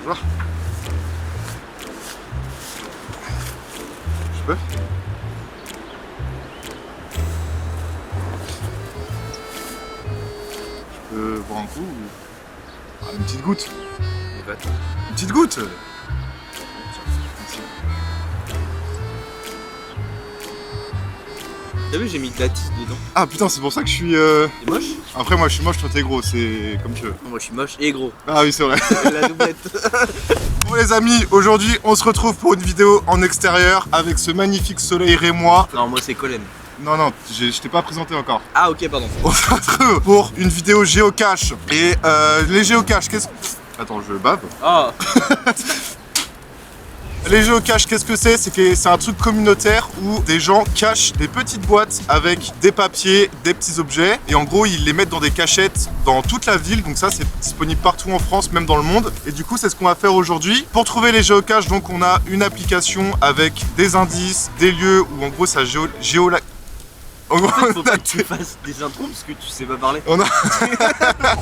Voilà. Je peux. Je peux boire un coup ou... Ah, une petite goutte. Une petite goutte. Merci. T'as vu, j'ai mis de la tisse dedans. Ah putain, c'est pour ça que je suis... T'es moche? Après moi je suis moche, toi t'es gros, c'est comme tu veux. Non, moi je suis moche et gros. Ah oui c'est vrai. La doublette. Bon les amis, aujourd'hui on se retrouve pour une vidéo en extérieur avec ce magnifique soleil rémois. Non, moi c'est Colin. Non, je t'ai pas présenté encore. Ah ok, pardon. On se retrouve pour une vidéo géocache. Et les géocaches, qu'est-ce que... Attends, je bave. Ah. Les géocaches, qu'est-ce que c'est? C'est que c'est un truc communautaire où des gens cachent des petites boîtes avec des papiers, des petits objets. Et en gros, ils les mettent dans des cachettes dans toute la ville. Donc ça, c'est disponible partout en France, même dans le monde. Et du coup, c'est ce qu'on va faire aujourd'hui. Pour trouver les géocaches, donc on a une application avec des indices, des lieux où en gros ça En gros, En fait, faut pas que tu fasses des intros parce que tu sais pas parler.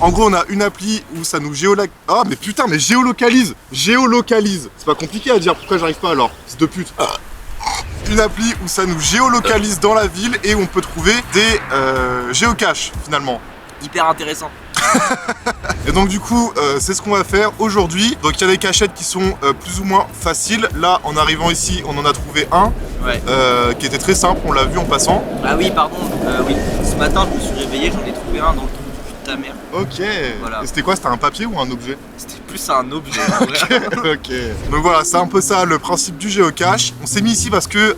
En gros, on a une appli où ça nous géolocalise. Ah, mais putain, mais géolocalise. Géolocalise. C'est pas compliqué à dire, pourquoi j'arrive pas alors? C'est de pute. Une appli où ça nous géolocalise dans la ville et où on peut trouver des géocaches finalement. Hyper intéressant. Et donc du coup, c'est ce qu'on va faire aujourd'hui. Donc il y a des cachettes qui sont plus ou moins faciles. Là, en arrivant ici, on en a trouvé un Ouais. qui était très simple, on l'a vu en passant. Ah oui, pardon. Oui. Ce matin, je me suis réveillé, j'en ai trouvé un dans le trou du cul de ta mère. Ok. Voilà. Et c'était quoi? C'était un papier ou un objet? C'était plus un objet. En vrai. Ok. Donc voilà, c'est un peu ça le principe du géocache. On s'est mis ici parce que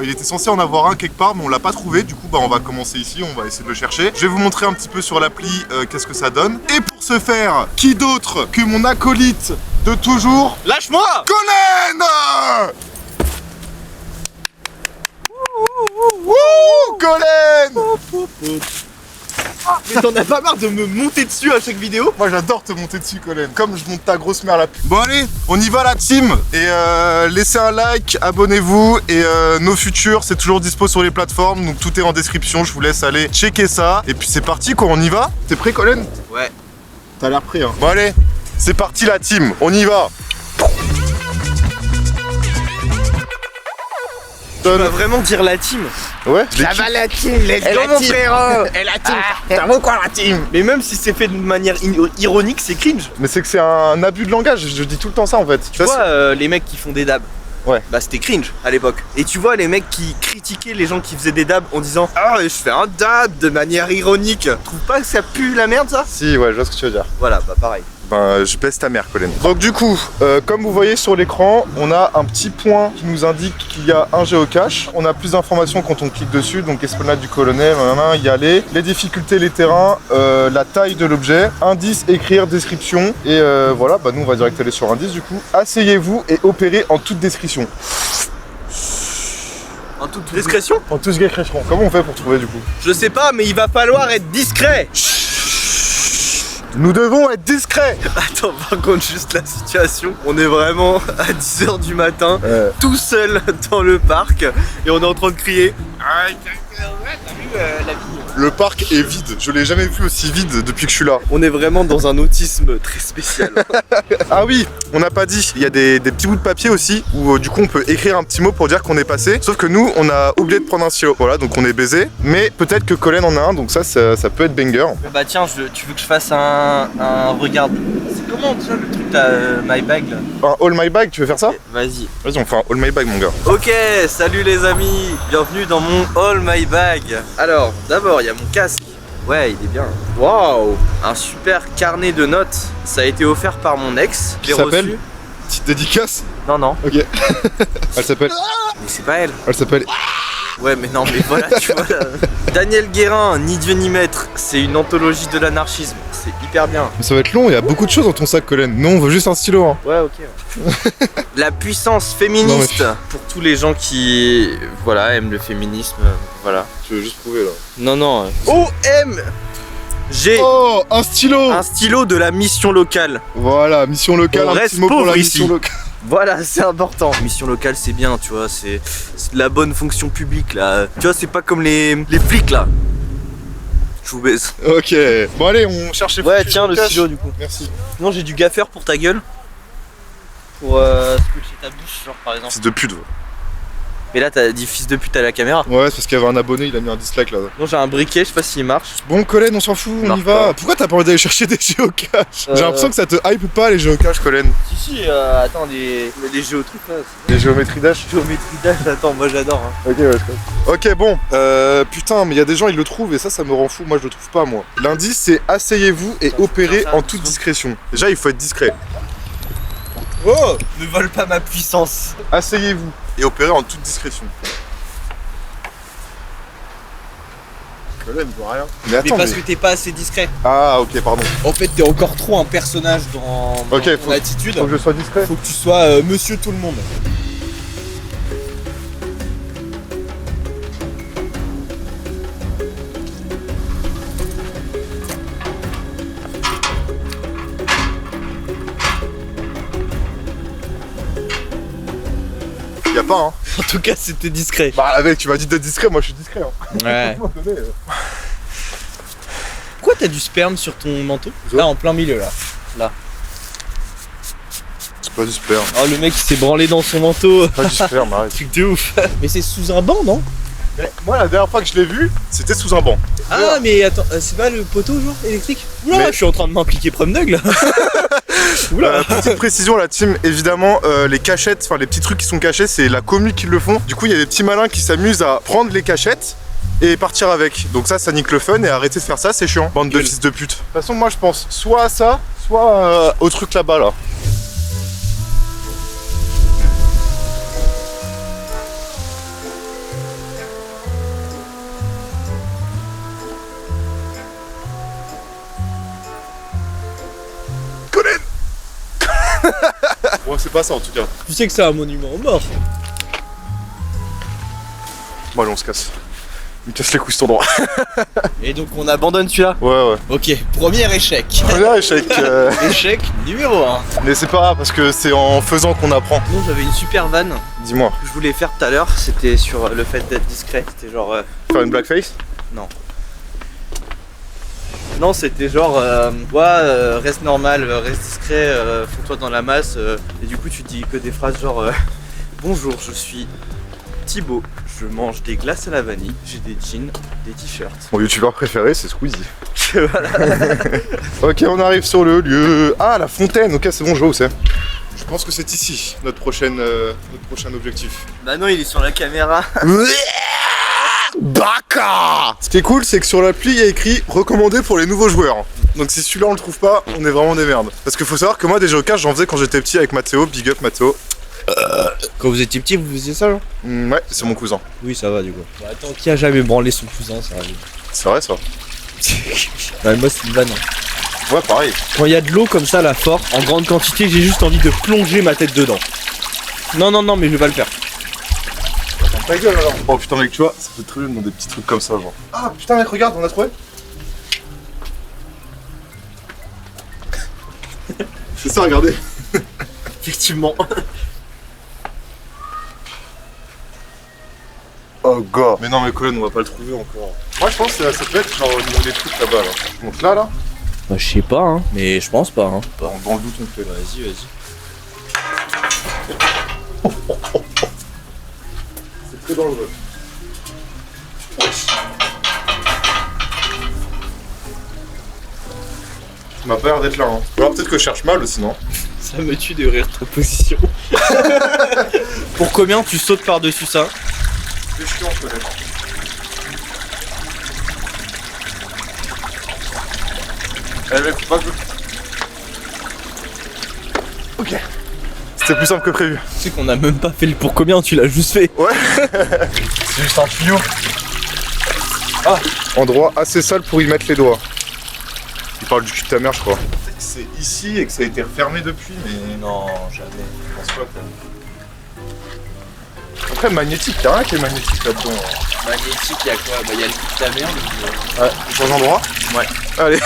il était censé en avoir un quelque part, mais on l'a pas trouvé. Du coup, bah, on va commencer ici, on va essayer de le chercher. Je vais vous montrer un petit peu sur l'appli qu'est-ce que ça donne. Et pour ce faire, qui d'autre que mon acolyte de toujours, Lâche-moi! Colin! Wouh, Colin! Mais t'en as pas marre de me monter dessus à chaque vidéo? Moi j'adore te monter dessus, Colin, comme je monte ta grosse mère là. Bon allez, on y va la team. Et laissez un like, abonnez-vous. Et nos futurs, c'est toujours dispo sur les plateformes. Donc tout est en description, je vous laisse aller checker ça. Et puis c'est parti quoi, on y va? T'es prêt, Colin? Ouais. T'as l'air prêt hein. Bon allez, c'est parti la team, on y va. Tu vas vraiment dire la team? Ouais, Ça va la team, let's Eh, go la mon team. frérot. Et la team, ça vaut quoi la team? Mais même si c'est fait de manière ironique, c'est cringe. mais c'est que c'est un abus de langage, je dis tout le temps ça en fait. Tu vois les mecs qui font des dabs? Ouais. Bah c'était cringe à l'époque. Et tu vois les mecs qui critiquaient les gens qui faisaient des dabs en disant ah je fais un dab de manière ironique. Tu trouves pas que ça pue la merde ça? Si, ouais, je vois ce que tu veux dire. Voilà, bah pareil. Ben, je baisse ta mère, Colin. Donc du coup, comme vous voyez sur l'écran, on a un petit point qui nous indique qu'il y a un géocache. On a plus d'informations quand on clique dessus, donc esplanade du colonel, y aller, les difficultés, les terrains, la taille de l'objet, indice, écrire, description. Et voilà, bah nous on va direct aller sur indice du coup. Asseyez-vous et opérez en toute discrétion. En toute discrétion? En toute discrétion. Comment on fait pour trouver du coup? Je sais pas, mais il va falloir être discret. Nous devons être discrets. Attends, par contre, juste la situation. On est vraiment à 10h du matin, tout seul dans le parc, et on est en train de crier. Ah, t'as vu la vie? Le parc est vide. Je l'ai jamais vu aussi vide depuis que je suis là. On est vraiment dans un autisme très spécial. Ah oui, on n'a pas dit. Il y a des petits bouts de papier aussi où du coup on peut écrire un petit mot pour dire qu'on est passé. Sauf que nous, on a oublié de prendre un stylo. Voilà, donc on est baisé. Mais peut-être que Colin en a un, donc ça peut être banger. Bah tiens, tu veux que je fasse un regarde. C'est comment déjà le truc My Bag là? Un All My Bag, tu veux faire ça? Vas-y. Vas-y, on fait un All My Bag, mon gars. Ok, salut les amis, bienvenue dans mon All My Bag. Alors, d'abord, il y a mon casque. Ouais, il est bien. Waouh, un super carnet de notes. Ça a été offert par mon ex. Qui s'appelle? Petite dédicace? Non, non. Ok. Elle s'appelle? Mais c'est pas elle. Elle s'appelle? Ouais, mais non, mais voilà, tu vois. Daniel Guérin, Ni Dieu ni Maître. C'est une anthologie de l'anarchisme. C'est hyper bien. Mais ça va être long, il y a beaucoup de choses dans ton sac, Colin. Non, on veut juste un stylo. Hein. Ouais, ok. La puissance féministe. Pour tous les gens qui, voilà, aiment le féminisme. Voilà. Tu veux juste prouver là? Non, non. OMG. Oh, un stylo! Un stylo de la mission locale. Voilà, mission locale, On un reste petit mot pour pauvre la ici. mission locale. Voilà, c'est important. Mission locale, c'est bien, tu vois, c'est de la bonne fonction publique là. Tu vois, c'est pas comme les flics là. Je vous baise. Ok. Bon allez, on cherche les Ouais, foutus tiens le géocaches. stylo du coup. Merci. Sinon, j'ai du gaffeur pour ta gueule. pour scotcher ta bouche, genre par exemple. Fils de pute. Mais là, t'as dit fils de pute à la caméra. Ouais, c'est parce qu'il y avait un abonné, il a mis un dislike là. Non, j'ai un briquet, je sais pas s'il marche. Bon, Colin, on s'en fout, on y Marche va. pas. Pourquoi t'as pas envie d'aller chercher des géocaches J'ai l'impression que ça te hype pas les géocaches, Colin. Si, attends, les géotrucs là. Les géométries dash. Géométrie dash, attends, moi j'adore. Hein. Ok, ouais, je comprends. Ok, bon. Putain, mais il y a des gens, ils le trouvent et ça me rend fou. Moi, je le trouve pas, moi. L'indice, c'est asseyez-vous et opérez en toute discrétion. Déjà, il faut être discret. Oh, ne vole pas ma puissance. Asseyez-vous et opérez en toute discrétion. Colin, il voit rien. Mais attends, mais parce que t'es pas assez discret. Ah, ok, pardon. En fait, t'es encore trop un personnage dans Ok, ton attitude. Faut que je sois discret. Faut que tu sois monsieur tout le monde. Y'a pas, hein. En tout cas, c'était discret. Bah, avec, tu m'as dit d'être discret, moi je suis discret. Hein. Ouais. Pourquoi t'as du sperme sur ton manteau? Là, en plein milieu, là. C'est pas du sperme. Oh, le mec, il s'est branlé dans son manteau. Pas du sperme, arrête. Truc de ouf. Mais c'est sous un banc, non? Moi, la dernière fois que je l'ai vu, c'était sous un banc. Ah, mais attends, c'est pas le poteau, genre, électrique? Oula, Mais- je suis en train de m'impliquer Prumdug, là. Oula. Petite précision, la team, évidemment, les cachettes, enfin les petits trucs qui sont cachés, c'est la commu qui le font. Du coup, il y a des petits malins qui s'amusent à prendre les cachettes et partir avec. Donc ça nique le fun et arrêtez de faire ça, c'est chiant. Bande de Gueule. fils de pute. De toute façon, moi je pense soit à ça, soit au truc là-bas là. Colin. Bon, c'est pas ça en tout cas. Tu sais que c'est un monument aux morts. Bon, allez, on se casse. Il me casse les couilles cet endroit. Et donc, on abandonne celui-là. Ouais, ouais. Ok, premier échec. Premier échec. Échec numéro 1. Mais c'est pas grave parce que c'est en faisant qu'on apprend. Non, j'avais une super vanne Dis-moi, que je voulais faire tout à l'heure. C'était sur le fait d'être discret. C'était genre. faire une blackface? Non, c'était genre. Reste normal, reste discret, fous-toi dans la masse. Et du coup, tu dis que des phrases genre. Bonjour, je suis Thibaut. Je mange des glaces à la vanille. J'ai des jeans, des t-shirts. Mon youtubeur préféré, c'est Squeezie. Voilà. Ok, on arrive sur le lieu. Ah, la fontaine. Ok, c'est bon, je vois où c'est. Je pense que c'est ici, notre prochain objectif. Bah non, il est sur la caméra. Baka. Ce qui est cool, c'est que sur l'appli, il y a écrit recommandé pour les nouveaux joueurs. Donc si celui-là on le trouve pas, on est vraiment des merdes. Parce qu'il faut savoir que moi des géocaches j'en faisais quand j'étais petit avec Mathéo, big up Mathéo. Quand vous étiez petit, vous faisiez ça, genre? Ouais, c'est mon cousin. Oui, ça va du coup. Bah, attends, qui a jamais branlé son cousin, ça arrive. C'est vrai ça. Ouais, moi, c'est une vanne. Hein. Ouais, pareil. Quand il y a de l'eau comme ça, là, fort, en grande quantité, j'ai juste envie de plonger ma tête dedans. Non, non, non, mais je vais pas le faire. Ta gueule alors. Oh putain mec, tu vois, ça fait très bien dans des petits trucs comme ça genre. Ah putain mec, regarde, on a trouvé. C'est ça, regardez. Effectivement. Oh gars. Mais non mais Colin, on va pas le trouver encore. Moi je pense que ça peut être genre au niveau des trucs là-bas là. Donc là là. Bah, je sais pas, hein, mais je pense pas, hein. Bah, dans le doute on fait. Vas-y, vas-y. C'est très dangereux. Tu m'as pas l'air d'être là hein. Ou alors peut-être que je cherche mal sinon. Ça me tue de rire ta position. Pour combien tu sautes par-dessus ça? C'est chiant peut-être. Eh mec, faut pas que... Ok. C'était plus simple que prévu. Tu sais qu'on a même pas fait le pour combien, tu l'as juste fait. Ouais. C'est juste un tuyau. Ah, endroit assez sale pour y mettre les doigts. Il parle du cul de ta mère, je crois. C'est ici et que ça a été refermé depuis, mais Non, jamais. je pense pas que... Après, magnétique, y'a rien qui est magnétique là-dedans. Magnétique, y'a quoi? Bah, y'a le cul de ta mère. Ouais, on change d'endroit? Ouais. Allez.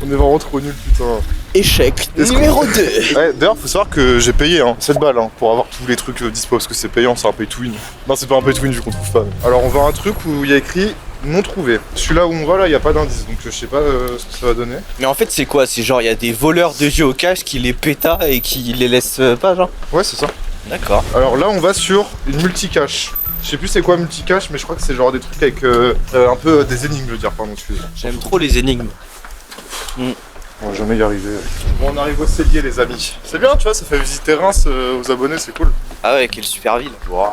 On est vraiment trop nuls, putain. Échec Est-ce numéro 2. Ouais, d'ailleurs, faut savoir que j'ai payé 7 balles pour avoir tous les trucs dispo parce que c'est payant, c'est un pay to win. Non, c'est pas un pay to win vu qu'on trouve pas. Alors, on va à un truc où il y a écrit non trouvé. Celui-là où on va là, il n'y a pas d'indice, donc je sais pas ce que ça va donner. Mais en fait, c'est quoi? C'est genre, il y a des voleurs de géocache qui les péta et qui les laissent pas, genre? Ouais, c'est ça. D'accord. Alors là, on va sur une multicache. Je sais plus c'est quoi multicache, mais je crois que c'est genre des trucs avec un peu des énigmes, je veux dire, pardon, excusez-moi. J'aime trop les énigmes. On va jamais y arriver. Bon, on arrive au cellier, les amis. C'est bien, tu vois, ça fait visiter Reims aux abonnés, c'est cool. Ah ouais, quelle super ville. Wow.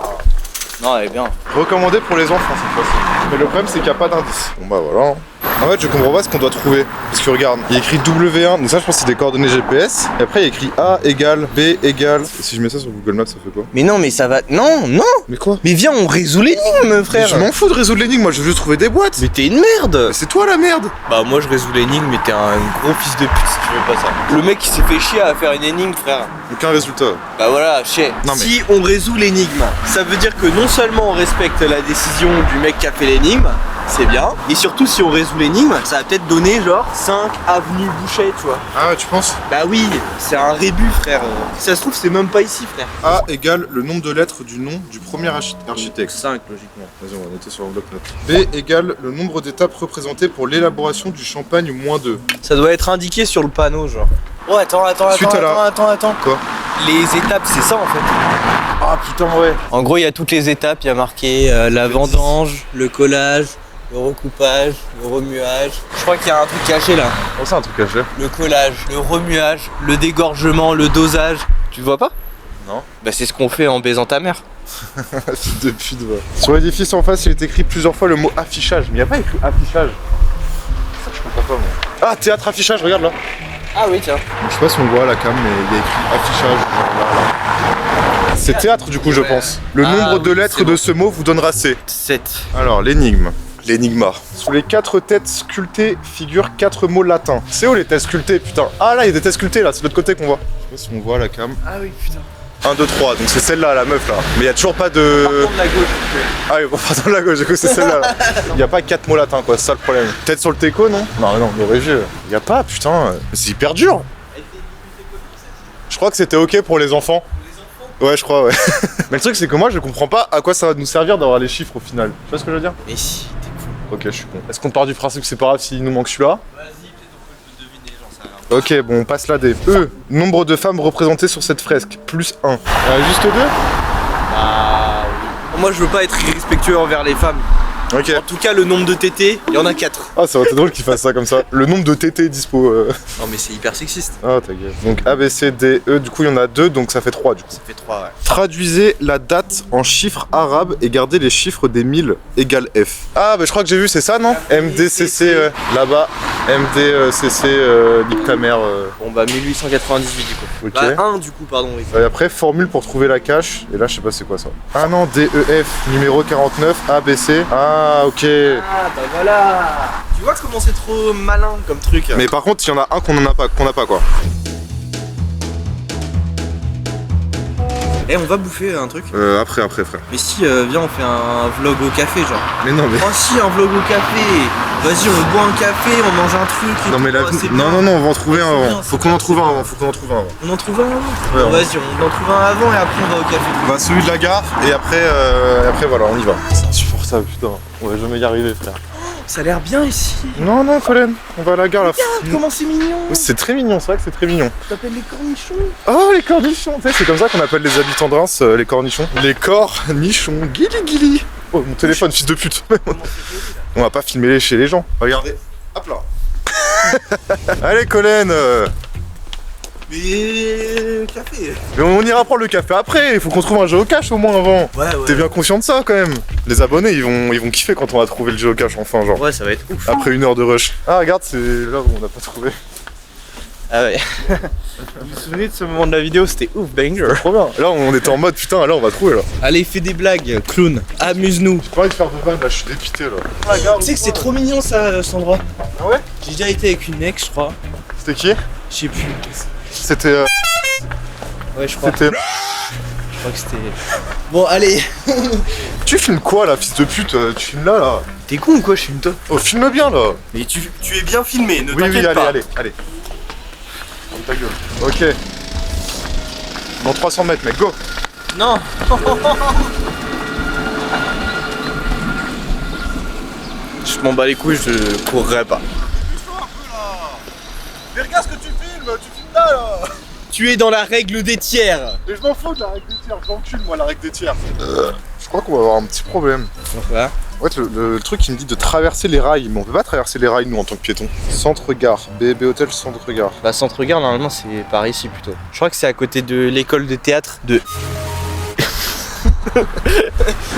Non, elle est bien. Recommandé pour les enfants cette fois-ci. Mais le problème, c'est qu'il n'y a pas d'indice. Bon bah voilà. En fait, je comprends pas ce qu'on doit trouver. Parce que regarde, il y a écrit W1, donc ça, je pense que c'est des coordonnées GPS. Et après, il y a écrit A égale B égale. Et si je mets ça sur Google Maps, ça fait quoi? Mais non, mais ça va. Non, non. Mais quoi? Mais viens, on résout l'énigme, frère. Je m'en fous de résoudre l'énigme, moi je veux juste trouver des boîtes. Mais t'es une merde. Mais c'est toi la merde. Bah moi je résous l'énigme, mais t'es un gros fils de pute si tu veux pas ça. Le mec il s'est fait chier à faire une énigme, frère. Aucun résultat. Bah voilà, chier. Non, mais- Si on résout l'énigme, ça veut dire que non seulement on respecte la décision du mec qui a fait l'énigme, c'est bien, et surtout si on résout l'énigme, ça va peut-être donner genre 5 avenues Boucher, tu vois. Ah ouais, tu penses? Bah oui, c'est un rébut, frère. Si ça se trouve, c'est même pas ici, frère. A égale le nombre de lettres du nom du premier architecte. 5, logiquement. Vas-y, on va noter sur le bloc-notes. B égale le nombre d'étapes représentées pour l'élaboration du champagne moins 2. Ça doit être indiqué sur le panneau, genre. Oh, attends. Suite à la- Attends. Quoi? Les étapes, c'est ça en fait. Ah putain, ouais. En gros, il y a toutes les étapes. Il y a marqué la vendange, le collage, le recoupage, le remuage. Je crois qu'il y a un truc caché là. Oh, c'est un truc caché. Le collage, le remuage, le dégorgement, le dosage. Tu le vois pas? Non. Bah c'est ce qu'on fait en baisant ta mère. Fils de pute, va. Sur l'édifice en face, il est écrit plusieurs fois le mot affichage. Mais il n'y a pas écrit affichage. Ça, je comprends pas, moi. Ah, théâtre affichage, regarde là. Ah oui, tiens. Je sais pas si on voit à la cam, mais il y a écrit affichage. Là. C'est théâtre, du coup, je pense. Le Ah, nombre de oui, lettres c'est de bon. ce mot vous donnera C. 7. Alors, l'énigme. L'énigma. Sous les 4 têtes sculptées figurent 4 mots latins. C'est où les têtes sculptées, putain? Ah là, il y a des têtes sculptées là, c'est de l'autre côté qu'on voit. Je sais pas si on voit à la cam. Ah oui, putain. 1, 2, 3, donc c'est celle-là, la meuf là. Mais il y a toujours pas de. Par contre, la gauche. Ah oui, bon, pardon, la gauche, du coup c'est celle-là. Là. Il y a pas 4 mots latins quoi, c'est ça le problème. Peut-être sur le teco, non? Non, le régieux. Il y a pas, putain. C'est hyper dur. Je crois que c'était ok pour les enfants. Ouais, je crois, ouais. Mais le truc, c'est que moi, je comprends pas à quoi ça va nous servir d'avoir les chiffres au final. Tu vois ce que je veux dire? Mais si, t'es con. Ok, je suis con. Est-ce qu'on part du principe que c'est pas grave s'il nous manque celui-là? Vas-y, peut-être on peut le deviner, j'en sais rien. Ok, bon, on passe la D. E. Nombre de femmes représentées sur cette fresque, plus 1. Juste 2? Ah oui. Moi, je veux pas être irrespectueux envers les femmes. Ok. En tout cas, le nombre de tétés, il y en a 4. Ah, ça aurait été drôle qu'ils fassent ça comme ça. Le nombre de TT dispo. Non, mais c'est hyper sexiste. Ah, ta gueule. Donc A, B, C, D, E, du coup, il y en a 2, donc ça fait 3 du coup. Ça fait 3, ouais. Traduisez la date en chiffres arabes et gardez les chiffres des 1000 égale F. Ah, bah je crois que j'ai vu, c'est ça, non? MDCC, là-bas. MDCC, nique ta mère. Bon, bah 1898 du coup. Ok. Bah 1 du coup, pardon. Oui. Et après, formule pour trouver la cache. Et là, je sais pas c'est quoi ça. Ah non, D, E, F, numéro 49, A, B, C. Ah, ok. Ah, bah voilà. Tu vois comment c'est trop malin comme truc. Mais par contre, il y en a un qu'on n'a pas quoi. Eh, on va bouffer un truc. Après, frère. Mais si, viens, on fait un vlog au café, genre. Mais non, mais. Oh si, un vlog au café. Vas-y, on boit un café, on mange un truc. et Non, tout. mais la. Oh, c'est Non, bien. non, on va en trouver un C'est avant. bien, Faut c'est qu'on en bien, trouve c'est un bien. avant. Faut qu'on en trouve un avant. On en trouve un avant. Ouais, Bon, on- vas-y, on en trouve un avant et après on va au café. Bah, celui de la gare, et après, voilà, on y va. C'est insupportable, putain. On va jamais y arriver, frère. Ça a l'air bien ici. Non, Colin, on va à la gare là. Comment c'est mignon. C'est très mignon, c'est vrai que c'est très mignon. Ça s'appelle les cornichons. Oh, les cornichons, tu sais, c'est comme ça qu'on appelle les habitants de Reims, les cornichons. Les cornichons, guili. Oh, mon téléphone, fils de pute. On va pas filmer chez les gens. Regardez. Hop là. Allez, Colin. Mais café. Mais on ira prendre le café après. Il faut qu'on trouve un géocache au moins avant. Ouais. T'es bien conscient de ça quand même. Les abonnés, ils vont kiffer quand on va trouver le géocache enfin, genre. Ouais, ça va être ouf. Après 1 heure de rush. Ah, regarde, c'est là où on n'a pas trouvé. Ah ouais. Vous vous souvenez de ce moment de la vidéo, c'était ouf, banger. Trop bien. Là, on était en mode putain, là, on va trouver là. Allez, fais des blagues, clown. Amuse-nous. J'ai pas envie de faire de vanne là, je suis dépité là. Tu sais que c'est trop mignon ça, cet endroit. Ah ouais? J'ai déjà été avec une ex, je crois. C'était qui? Je sais plus. C'était. Ouais, je crois. C'était. Je crois que c'était. Bon, allez. Tu filmes quoi là, fils de pute? Tu filmes là? T'es con ou quoi, je suis une top. Oh, filme bien là. Mais tu es bien filmé, ne Oui, t'inquiète pas. allez. Ferme ta gueule. Ok. Dans 300 mètres, mec, go. Non. Je Je m'en bats les couilles, je courrai pas. Mais regarde ce que tu filmes là. Tu es dans la règle des tiers. Mais je m'en fous de la règle des tiers, j'encule moi la règle des tiers. Je crois qu'on va avoir un petit problème. Pourquoi? En fait, le truc il me dit de traverser les rails, mais on peut pas traverser les rails nous en tant que piéton. Centre-gare, BB Hôtel Centre-gare. Bah centre-gare normalement c'est par ici plutôt. Je crois que c'est à côté de l'école de théâtre de...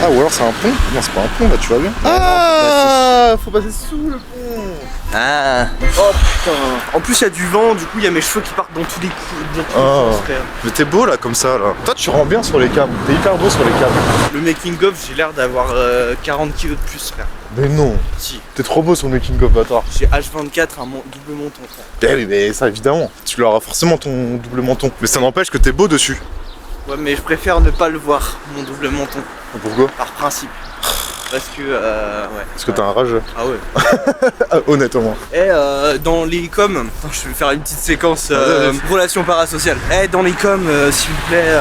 Ah ou alors c'est un pont? Non c'est pas un pont là, tu vas bien. Ah, faut passer sous le pont. Ah. Oh putain. En plus il y a du vent, du coup il y a mes cheveux qui partent dans tous les coups. Mais t'es beau là comme ça là. Toi tu rends bien sur les câbles, t'es hyper beau sur les câbles. Le making of j'ai l'air d'avoir 40 kilos de plus frère. Mais non, Si. t'es trop beau sur le making of bâtard. J'ai H24 un double menton frère. Eh oui mais ça évidemment, tu l'auras forcément ton double menton. Mais ça n'empêche que t'es beau dessus. Ouais mais je préfère ne pas le voir, mon double menton, Pourquoi? par principe. Parce que ouais. Parce que t'es un rageux. Ah ouais. Honnêtement. Et dans les coms, attends, je vais faire une petite séquence Vas-y. relation parasociale. Et dans les coms, s'il vous plaît,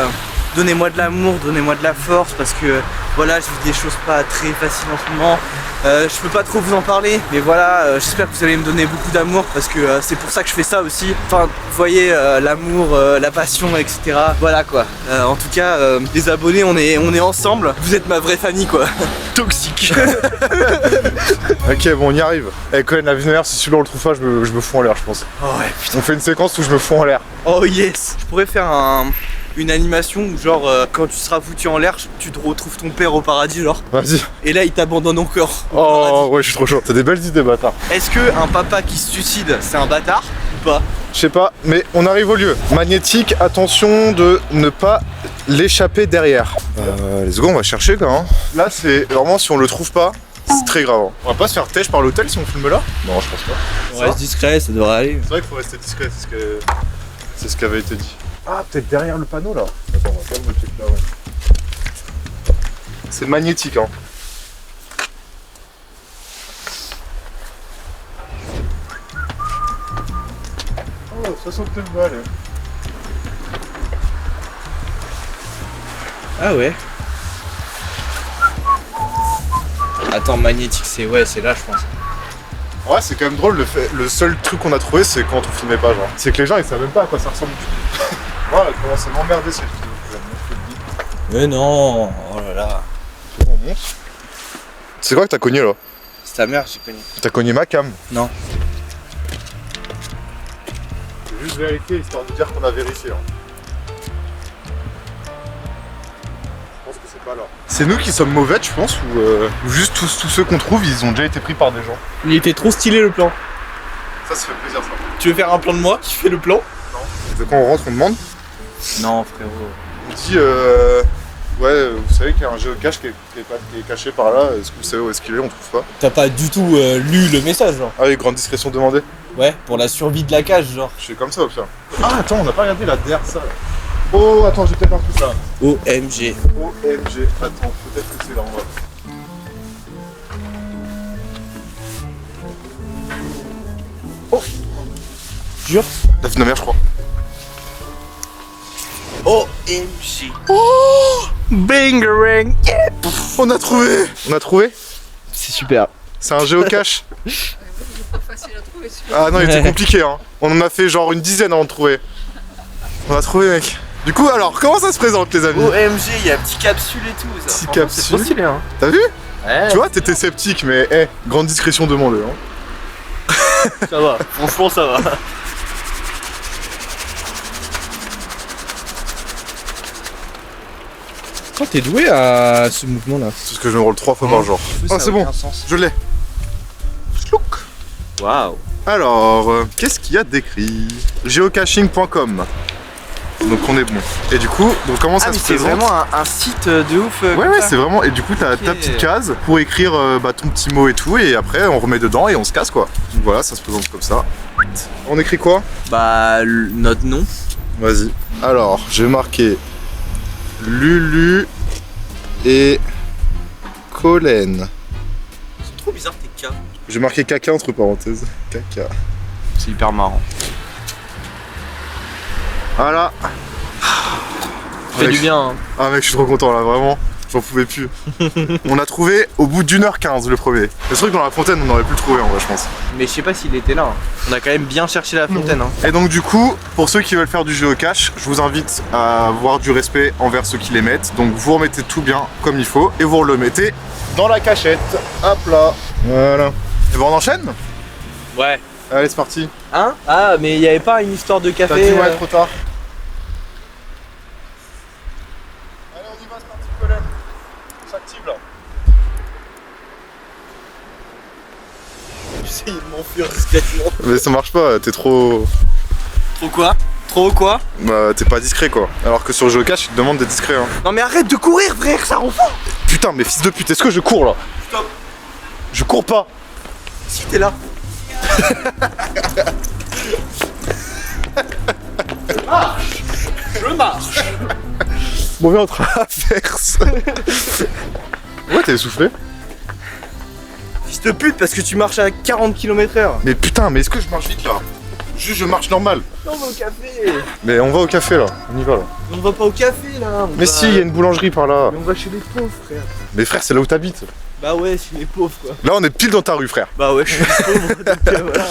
donnez-moi de l'amour, donnez-moi de la force parce que voilà, je vis des choses pas très faciles en ce moment. Je peux pas trop vous en parler, mais voilà, j'espère que vous allez me donner beaucoup d'amour parce que c'est pour ça que je fais ça aussi. Enfin, vous voyez, l'amour, la passion, etc. Voilà quoi. En tout cas, les abonnés, on est ensemble. Vous êtes ma vraie famille quoi. Toxique. Ok bon on y arrive. Eh Cohen la visionnaire, si celui-là on le trouve pas, je me fous en l'air je pense. Oh ouais, putain. On fait une séquence où je me fous en l'air. Oh yes. Je pourrais faire une animation où genre quand tu seras foutu en l'air, tu te retrouves ton père au paradis genre. Vas-y. Et là il t'abandonne encore au Oh paradis. ouais je suis trop chaud. T'as des belles idées bâtard. Est-ce que un papa qui se suicide c'est un bâtard ou pas? Je sais pas, mais on arrive au lieu. Magnétique, attention de ne pas l'échapper derrière. Let's go, on va chercher quoi. Hein. Là c'est vraiment si on le trouve pas, c'est très grave. Hein. On va pas se faire têche par l'hôtel si on filme là? Non je pense pas. On reste discret, ça devrait aller. C'est vrai qu'il faut rester discret, c'est ce qui avait été dit. Ah peut-être derrière le panneau là. Attends, on va quand même le checker là ouais. C'est magnétique hein. Oh 69 balles. Ah ouais. Attends, magnétique c'est là je pense. Ouais, c'est quand même drôle, le seul truc qu'on a trouvé, c'est quand on filmait pas, genre. C'est que les gens, ils savent même pas à quoi ça ressemble du tout. Voilà, elle commence à m'emmerder cette vidéo. Mais non, oh là là. On monte. C'est quoi que t'as cogné, là? C'est ta mère, j'ai connu. T'as cogné ma cam. Non. J'ai juste vérifié, histoire de dire qu'on a vérifié, hein. Je pense que c'est pas là. C'est nous qui sommes mauvais, tu penses, ou juste tous ceux qu'on trouve, ils ont déjà été pris par des gens? Il était trop stylé le plan. Ça fait plaisir, ça. Tu veux faire un plan de moi qui fait le plan? De quand on rentre, on demande? Non frérot. On dit, ouais, vous savez qu'il y a un géocache qui est caché par là, est-ce que vous savez où est-ce qu'il est? On trouve pas. T'as pas du tout lu le message genre? Ah oui, grande discrétion demandée. Ouais, pour la survie de la cage genre. Je fais comme ça au pire. Ah attends, on n'a pas regardé la DR ça là. Oh attends, j'ai peut-être un truc là. OMG. OMG. Attends, peut-être que c'est là en bas. Oh Jure? La vie de ma mère je crois. OMG. Oh Bangarang. Yeah. On a trouvé. On a trouvé? C'est super. C'est un géocache. Pas facile à trouver celui-là. Ah non, il était compliqué hein. On en a fait genre une dizaine avant de trouver. On a trouvé mec. Du coup alors, comment ça se présente les amis? OMG, il y a petit capsule et tout. Ça. Petit Franchement, capsule. C'est trop stylé hein. T'as vu? Ouais. Tu vois, t'étais sceptique mais grande discrétion demandée hein. Ça va, franchement ça va. Quand t'es doué à ce mouvement là? C'est ce que je me roule 3 fois par jour. Ah c'est bon, je l'ai. Schlouk. Waouh. Alors, qu'est-ce qu'il y a d'écrit? Geocaching.com. Donc on est bon. Et du coup, donc comment ça se c'est présente? vraiment un site de ouf. Ouais, c'est vraiment. Et du coup, t'as ta petite case pour écrire ton petit mot et tout. Et après, on remet dedans et on se casse quoi. Donc voilà, ça se présente comme ça. On écrit quoi? Bah, notre nom. Vas-y. Alors, je vais marquer Lulu et Collen. C'est trop bizarre tes cas. J'ai marqué caca entre parenthèses. Caca. C'est hyper marrant. Voilà. Fait Mec, du bien. Hein. Ah mec, je suis trop content là, vraiment. J'en pouvais plus. On a trouvé au bout d'1h15 le premier. Le truc dans la fontaine, on aurait pu le trouver en vrai, je pense. Mais je sais pas s'il était là. Hein. On a quand même bien cherché la fontaine. Hein. Et donc du coup, pour ceux qui veulent faire du géocache, je vous invite à avoir du respect envers ceux qui les mettent. Donc vous remettez tout bien comme il faut et vous le mettez dans la cachette. Hop là. Voilà. Et ben on enchaîne? Ouais. Allez, c'est parti. Hein? Ah, mais il y avait pas une histoire de café. T'as dit ouais, trop tard. Allez, on y va, c'est parti, Colin. On s'active là. J'essaye de m'enfuir discrètement. Mais ça marche pas, t'es trop... Trop quoi? Trop quoi? Bah, t'es pas discret quoi. Alors que sur le géocache, ils te demandent d'être discret. Hein. Non mais arrête de courir frère, ça rend fou. Putain, mais fils de pute, est-ce que je cours là? Stop. Je cours pas. Si t'es là. Je marche. Bon, viens, on traverse. Ouais, t'es essoufflé. Fils de pute parce que tu marches à 40 km/h. Mais putain, mais est-ce que je marche vite là? Juste, je marche normal. Non mais au café. Mais on va au café là, on y va là. On va pas au café là. Mais si, il y a une boulangerie par là. Mais on va chez les pauvres frère. Mais frère, c'est là où t'habites. Bah ouais, chez les pauvres quoi. Là, on est pile dans ta rue, frère. Bah ouais, je suis pauvre donc voilà.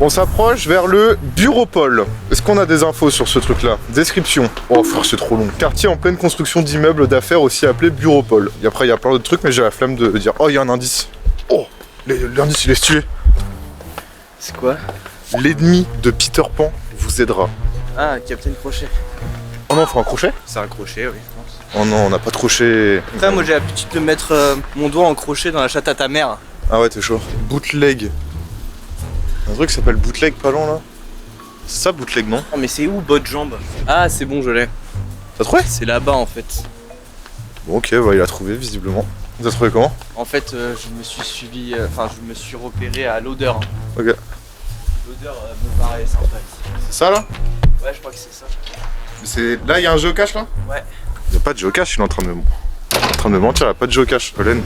On s'approche vers le Buropole. Est-ce qu'on a des infos sur ce truc-là? Description. Oh frère, c'est trop long. Quartier en pleine construction d'immeubles d'affaires aussi appelé Buropole. Et après, il y a plein d'autres trucs, mais j'ai la flemme de dire. Oh, il y a un indice. Oh, l'indice, il est stylé. C'est quoi? L'ennemi de Peter Pan vous aidera. Ah, Captain Crochet. Oh non, faut un crochet? C'est un crochet, oui, je pense. Oh non, on n'a pas de crochet. Après, moi j'ai l'habitude de mettre mon doigt en crochet dans la chatte à ta mère. Ah ouais, t'es chaud. Bootleg. Un truc qui s'appelle bootleg pas loin là. C'est ça, bootleg, non? Oh, mais c'est où, botte jambe? Ah, c'est bon, je l'ai. T'as trouvé? C'est là-bas en fait. Bon, ok, bah, il a trouvé visiblement. T'as trouvé comment? En fait, je me suis suivi, enfin, je me suis repéré à l'odeur. Ok. L'odeur me paraît sympa ici. C'est ça là? Ouais, je crois que c'est ça. C'est... Là, il y a un géocache là? Ouais. Il n'y a pas de géocache, il est en train de me mentir, il n'y a pas de géocache. Colin.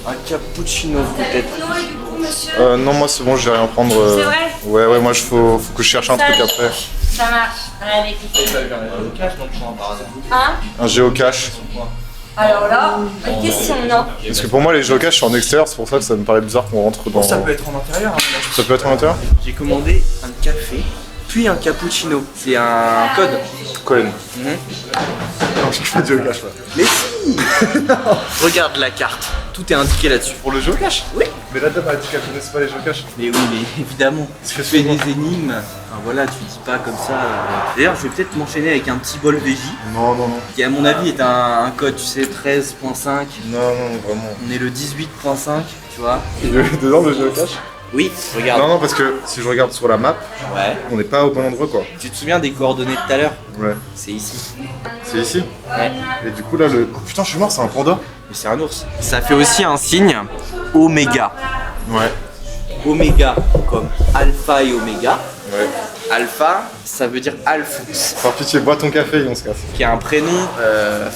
Un cappuccino peut-être. Non, moi c'est bon, je vais rien prendre. C'est vrai? Ouais, moi faut que je cherche un truc après. Ça marche. Allez, écoutez. Hein? Un géocache. Alors là, bonne question, non? Parce que pour moi, les géocaches sont en extérieur, c'est pour ça que ça me paraît bizarre qu'on rentre dans. Ça peut être en intérieur. Hein, Ça peut être en intérieur? j'ai commandé un café, puis un cappuccino. C'est un code. Colin. Mhm. Non, je fais de géocache là. Mais si. Regarde la carte. Tout est indiqué là-dessus. Pour le géocache? Oui. Mais la dame a dit qu'elle connaissait pas les géocaches. Mais oui, mais évidemment. Tu fais des énigmes. Enfin, voilà, tu dis pas comme ça. D'ailleurs, je vais peut-être m'enchaîner avec un petit bol Veggie, Non. qui à mon avis est un code, tu sais, 13.5. Non, vraiment. On est le 18.5, tu vois. Il y a dedans le géocache? Oui, regarde. Non, parce que si je regarde sur la map, Ouais. on n'est pas au bon endroit quoi. Tu te souviens des coordonnées de tout à l'heure? Ouais. C'est ici. C'est ici? Ouais. Et du coup là, le. Oh, putain, je suis mort, c'est un panda. Mais c'est un ours. Ça fait aussi un signe oméga. Ouais. Oméga comme alpha et oméga. Ouais. Alpha, ça veut dire Alphonse, Par pitié, bois ton café et on se casse. qui est un prénom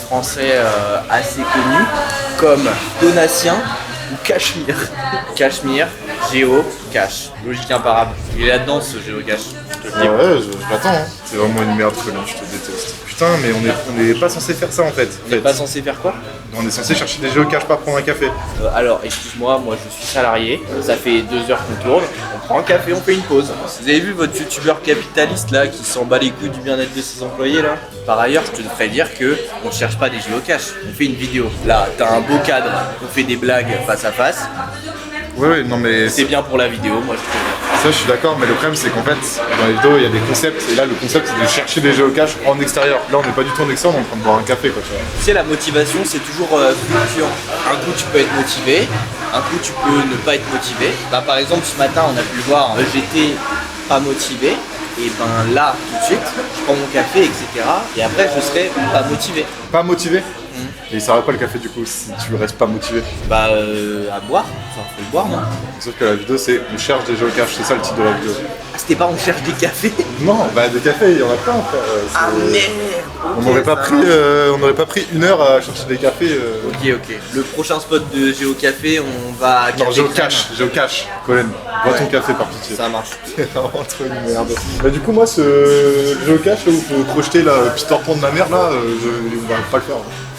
français assez connu, comme Donatien ou Cachemire. Cachemire, Géo, Cache. Logique imparable. Il est là-dedans ce géocache. Je te le dis. Ouais, je l'attends. Hein. C'est vraiment une merde, Colin, je te déteste. Putain, mais on est pas censé faire ça en fait. On n'est pas censé faire quoi? On est censé chercher des géocaches, pas prendre un café. Alors, excuse-moi, moi je suis salarié, ça fait 2 heures qu'on tourne, on prend un café, on fait une pause. Vous avez vu votre youtubeur capitaliste là qui s'en bat les couilles du bien-être de ses employés là? Par ailleurs, je te devrais dire que on cherche pas des géocaches, on fait une vidéo. Là, t'as un beau cadre, on fait des blagues face à face, Ouais, non mais c'est bien pour la vidéo, moi je trouve. ça je suis d'accord, mais le problème c'est qu'en fait, dans les vidéos il y a des concepts, et là le concept c'est de chercher des géocaches en extérieur. Là on n'est pas du tout en extérieur, on est en train de boire un café quoi, tu vois. Tu sais, la motivation c'est toujours fluctuant. Un coup tu peux être motivé, un coup tu peux ne pas être motivé. Bah par exemple ce matin on a pu le voir, j'étais pas motivé. Et ben là, tout de suite, je prends mon café, etc. Et après, je serai pas motivé. Pas motivé. Et il sert à quoi le café du coup si tu restes pas motivé? Bah, à boire. Enfin, faut le boire, non? Sauf que la vidéo c'est on cherche des géocaches, c'est ça le titre de la vidéo. Ah, c'était pas on cherche des cafés? Non, bah des cafés, il y en a plein frère. Ah merde! On n'aurait pas pris 1 heure à chercher des cafés. Ok. Le prochain spot de Géocafé, on va à Non, Café géocache. Colin, bois ton café par pitié. Crème. Ça marche. C'est vraiment trop une merde. Bah du coup moi ce géocache là où faut crocheter la Peter Pan de ma mère là, on va pas le faire.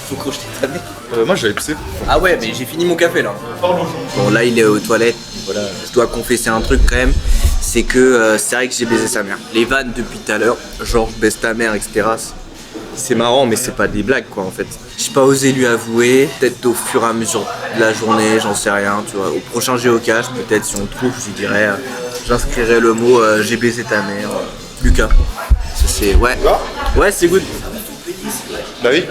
Faut crocheter ta mère. Moi j'avais pissé. Ah ouais, mais j'ai fini mon café là. Bon, là il est aux toilettes. Voilà, je dois confesser un truc quand même. C'est que c'est vrai que j'ai baisé sa mère. Les vannes depuis tout à l'heure, genre je baisse ta mère, etc. C'est marrant, mais c'est pas des blagues quoi en fait. J'ai pas osé lui avouer. Peut-être au fur et à mesure de la journée, j'en sais rien, tu vois. Au prochain géocache, peut-être si on le trouve, je lui dirais, j'inscrirai le mot j'ai baisé ta mère. Lucas. Ça c'est. Ouais. Ouais, c'est good. Bah oui.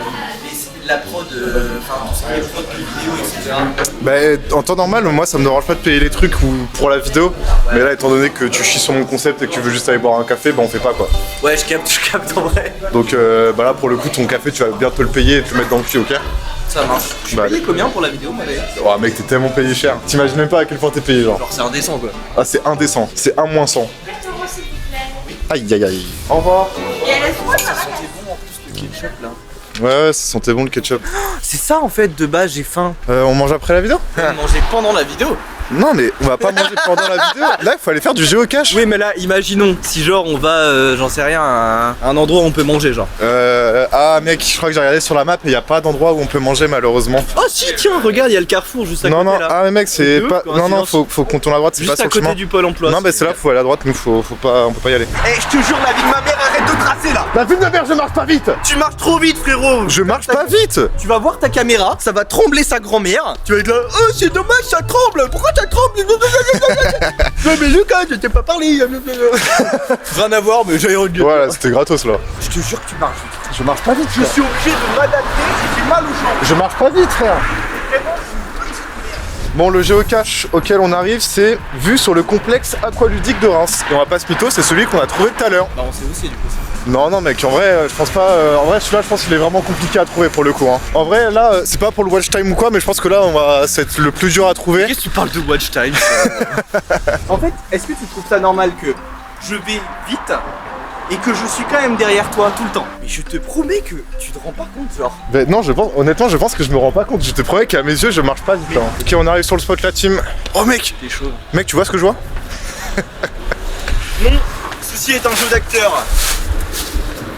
La prod, enfin tout ce qui est prod de vidéo, etc. Bah en temps normal, moi ça me dérange pas de payer les trucs ou pour la vidéo. Mais là étant donné que tu chies sur mon concept et que tu veux juste aller boire un café, bah on fait pas quoi. Ouais, je capte en vrai. Donc bah là pour le coup ton café tu vas bien te le payer et te le mettre dans le cul, ok? Ça marche. Je suis Bah, payé combien pour la vidéo moi d'ailleurs? Oh mec t'es tellement payé cher. T'imagines même pas à quel point t'es payé genre. Genre c'est indécent quoi. Ah c'est indécent, c'est 1 moins 100. Aïe aïe aïe. Au revoir. Le ketchup là. Ouais, ça sentait bon le ketchup. C'est ça en fait, de base j'ai faim. On mange après la vidéo? On mangeait pendant la vidéo. Non mais on va pas manger pendant la vidéo. Là il faut aller faire du géocache. Oui mais là imaginons si genre on va j'en sais rien à un endroit où on peut manger genre. Ah mec, je crois que j'ai regardé sur la map et y a pas d'endroit où on peut manger malheureusement. Oh si tiens regarde il y a le carrefour juste à Non côté non, là. ah mais mec c'est De pas. ouf, Non non, coïncidence. faut qu'on tourne à droite, c'est pas Juste sur à le côté chemin. du pôle emploi. Non mais c'est là, faut aller à droite, nous faut pas, on peut pas y aller. Eh, je te jure, la vie de ma mère, arrête de tracer là. La vie de ma mère, je marche pas vite. Tu marches trop vite, frérot. Je marche pas vite. Tu vas voir ta caméra, ça va trembler sa grand-mère. Tu vas être là, oh c'est dommage, ça tremble. Pourquoi ça tremble? Non mais Lucas, je t'ai pas parlé. Rien à voir, mais j'ai envie. Voilà, c'était gratos là. Je te jure que tu marches vite. Je marche pas vite. Je suis obligé de m'adapter, j'ai mal aux jambes. Je marche pas vite frère. Bon, le géocache auquel on arrive, c'est vu sur le complexe aqualudique de Reims. Et on va pas se mytho, c'est celui qu'on a trouvé tout à l'heure. Bah on sait aussi du coup ça. Non, non, mec, en vrai, je pense pas. En vrai, celui-là, je pense qu'il est vraiment compliqué à trouver pour le coup. Hein. En vrai, là, c'est pas pour le watch time ou quoi, mais je pense que là, c'est le plus dur à trouver. Qu'est-ce que tu parles de watch time? En fait, est-ce que tu trouves ça normal que je vais vite et que je suis quand même derrière toi tout le temps? Mais je te promets que tu te rends pas compte, genre. Mais non, honnêtement, je pense que je me rends pas compte. Je te promets qu'à mes yeux, je marche pas vite. Hein. Ok, on arrive sur le spot, la team. Oh, mec! T'es chaud. Mec, tu vois ce que je vois? Non, ceci est un jeu d'acteur.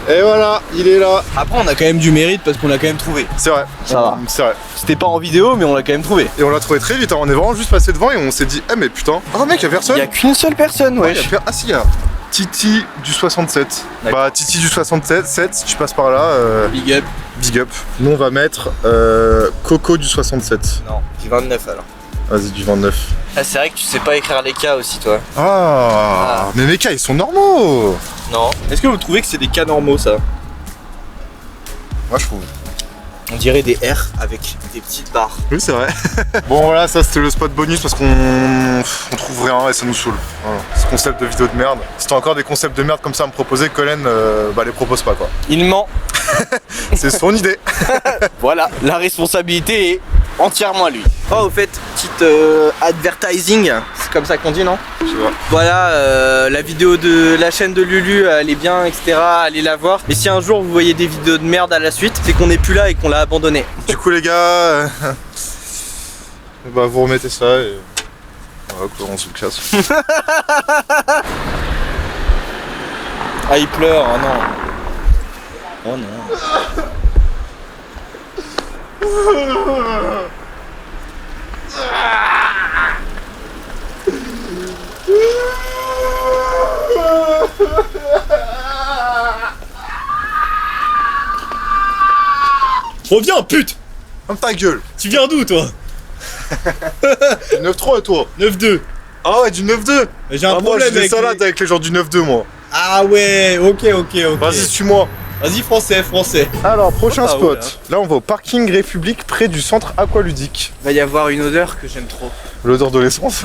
Et voilà, il est là. Après, on a quand même du mérite parce qu'on l'a quand même trouvé. C'est vrai. Ça va. C'est vrai. C'était pas en vidéo, mais on l'a quand même trouvé. Et on l'a trouvé très vite. Hein. On est vraiment juste passé devant et on s'est dit, eh, mais putain. Ah, mec, y'a personne? Il y a qu'une seule personne, Ouais, wesh. ah, si, y'a Titi du 67. Bah, Titi du 67, si tu passes par là, Big up. big up. Nous, on va mettre Coco du 67. Non, du 29 alors. Vas-y, du 29. Ah c'est vrai que tu sais pas écrire les cas aussi toi. Ah, mais mes cas, ils sont normaux. Non. Est-ce que vous trouvez que c'est des cas normaux, ça? Moi, je trouve. On dirait des R avec des petites barres. Oui, c'est vrai. Bon, voilà, ça, c'était le spot bonus parce qu'on trouve rien et ça nous saoule. Voilà. Ce concept de vidéo de merde. Si t'as encore des concepts de merde comme ça à me proposer, Colin, bah, les propose pas, quoi. Il ment. C'est son idée. Voilà, la responsabilité est entièrement à lui. Oh, au fait, petite advertising, c'est comme ça qu'on dit, non? Je sais pas. Voilà, la vidéo de la chaîne de Lulu, elle est bien, etc. Allez la voir. Mais si un jour vous voyez des vidéos de merde à la suite, c'est qu'on n'est plus là et qu'on l'a abandonné. Du coup, les gars, bah, vous remettez ça et. Voilà, quoi, on se casse. Ah, il pleure, oh non. Oh non. Reviens, pute. Ferme ta gueule. Tu viens d'où, toi? Du 9-3 et toi? 9-2. Ah ouais, du 9-2. J'ai un Moi, problème j'ai des avec salades avec les gens du 9-2, moi. Ah ouais, ok. Vas-y, suis-moi. Vas-y, français. Alors, prochain Ah, spot. ouais, Là, on va au parking République près du centre aqualudique. Il va y avoir une odeur que j'aime trop. L'odeur de l'essence.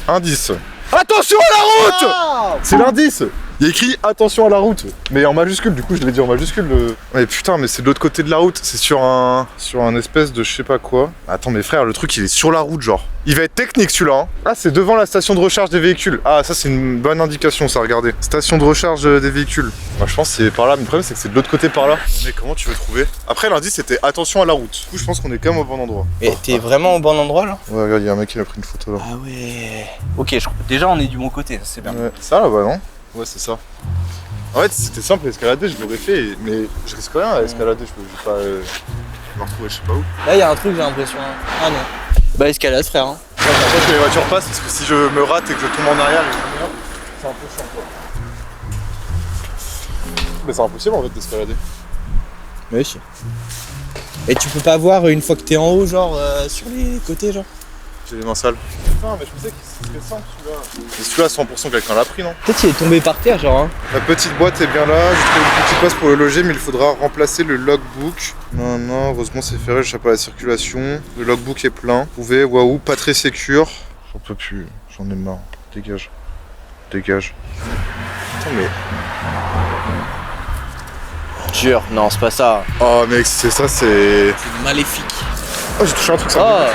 Indice. Attention à la route! C'est l'indice. Il y a écrit attention à la route, mais en majuscule, du coup je l'ai dit en majuscule. Mais putain, mais c'est de l'autre côté de la route, c'est sur un espèce de je sais pas quoi. Attends mes frères, le truc il est sur la route genre. Il va être technique celui-là. Hein. Ah, c'est devant la station de recharge des véhicules. Ah, ça c'est une bonne indication ça, regardez. Station de recharge des véhicules. Moi je pense que c'est par là, mais le problème c'est que c'est de l'autre côté par là. Mais comment tu veux trouver? Après l'indice c'était attention à la route. Du coup je pense qu'on est quand même au bon endroit. Et t'es vraiment au bon endroit là? Ouais, regarde, il y a un mec qui a pris une photo là. Ah ouais. Ok, déjà on est du bon côté, c'est bien. Ouais. Ça là-bas, non? Ouais, c'est ça. En fait, c'était simple à escalader, je l'aurais fait, mais je risque rien à escalader, je peux pas. me retrouver je sais pas où. Là, il y a un truc, j'ai l'impression. Ah non. Bah, escalade, frère. Hein. Après que les voitures passent, parce que si je me rate et que je tombe en arrière, c'est un peu chiant quoi. Mais c'est impossible en fait d'escalader. Mais si. Et tu peux pas voir une fois que t'es en haut, genre sur les côtés, genre. J'ai les mains sales. Putain, mais je pensais que c'était simple celui-là. Mais celui-là, 100% quelqu'un l'a pris, non? Peut-être qu'il est tombé par terre, genre. Hein. La petite boîte est bien là, j'ai trouvé une petite place pour le loger, mais il faudra remplacer le logbook. Non, heureusement c'est ferré, j'échappe à la circulation. Le logbook est plein. Vous pouvez, waouh, pas très sécure. J'en peux plus, j'en ai marre. Dégage. Dégage. Putain, mais. Jure, non, c'est pas ça. Oh, mec, si c'est ça, c'est. C'est maléfique. Oh, j'ai touché un truc, ça. Oh.